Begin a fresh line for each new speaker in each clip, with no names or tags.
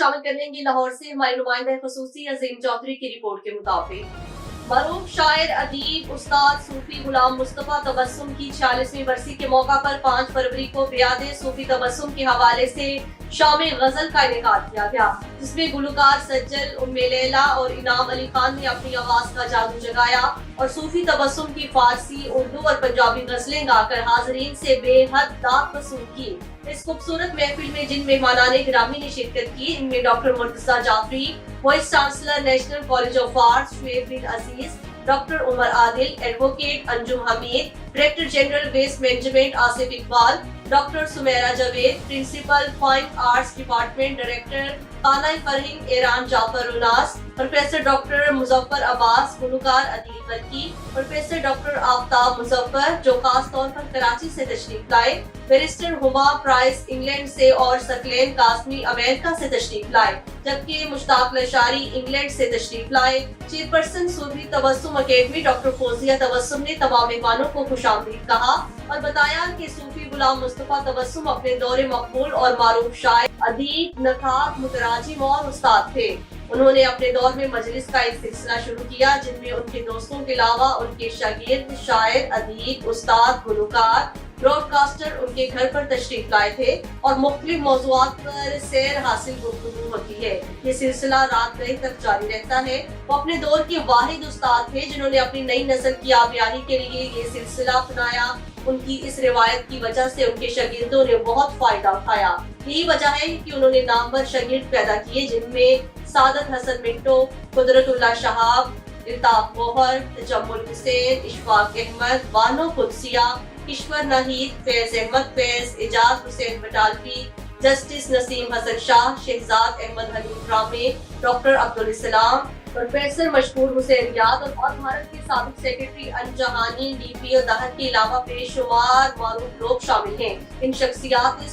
شامل کر لیں گے لاہور سے ہمارے نمائندہ خصوصی عظیم چودھری کی رپورٹ کے مطابق۔ معروف شاعر ادیب استاد صوفی غلام مصطفیٰ تبسم کی 46ویں برسی کے موقع پر 5 فروری کو بیاد صوفی تبسم کے حوالے سے شام غزل کا انعقاد کیا گیا، جس میں گلوکار سجل، ام لیلا اور انعام علی خان نے اپنی آواز کا جادو جگایا اور صوفی تبسم کی فارسی، اردو اور پنجابی غزلیں گا کر حاضرین سے بے حد داد وصول کی۔ اس خوبصورت محفل میں جن مہمانان گرامی نے شرکت کی، ان میں doctor Murtaza Jafri, vice chancellor national college of arts Shoaib bin Aziz, doctor Umar Adil, advocate Anjum Hameed, director general waste management Asif Iqbal, doctor Sameera Javed, principal fine arts department, director Khana Farhang Iran Jafar Ronas, professor doctor Muzaffar Abbas, گلوکار ادیب برقی، پروفیسر ڈاکٹر آفتاب مظفر جو خاص طور پر کراچی سے تشریف لائے، بیرسٹر ہما پرائس انگلینڈ سے اور سکلین قاسمی امریکہ سے تشریف لائے، جبکہ مشتاق لشاری انگلینڈ سے تشریف لائے۔ چیئرپرسن صوفی تبسم اکیڈمی ڈاکٹر فوزیہ تبسم نے تمام مہمانوں کو خوش آمدید کہا اور بتایا کہ صوفی غلام مصطفیٰ تبسم اپنے دور مقبول اور معروف شاعر، ادیب، نقاد، متراجم اور استاد تھے۔ انہوں نے اپنے دور میں مجلس کا ایک سلسلہ شروع کیا جن میں ان کے دوستوں کے علاوہ ان کے شاگرد، شاعر، ادیب، استاد، گلوکار، براڈ کاسٹر ان کے گھر پر تشریف لائے تھے اور مختلف موضوعات پر سیر حاصل گفتگو ہوتی ہے۔ یہ سلسلہ رات گئے تک جاری رہتا ہے۔ وہ اپنے دور کے واحد استاد تھے جنہوں نے اپنی نئی نسل کی آبیاری کے لیے یہ سلسلہ اپنایا۔ ان کی اس روایت کی وجہ سے ان کے شاگردوں نے بہت فائدہ اٹھایا۔ یہی وجہ ہے کہ انہوں نے نامور شاگرد پیدا کیے جن میں سعادت حسن منٹو، قدرت اللہ شہاب، الطاف گوہر، تجمل حسین، اشفاق احمد، بانو قدسیہ، ایشور ناہید، فیض احمد فیض، اعجاز حسین بٹالوی، جسٹس نسیم حسن شاہ، شہزاد احمد حنیف رامے، ڈاکٹر عبدالسلام، پروفیسر مشکور حسین یاد اور بھارت کے سابق سیکرٹری انجہانی ڈی پی او دہر کے علاوہ بے شمار معروف لوگ شامل ہیں۔ ان شخصیات نے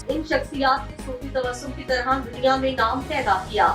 صوفی تبسم کی طرح دنیا میں نام پیدا کیا۔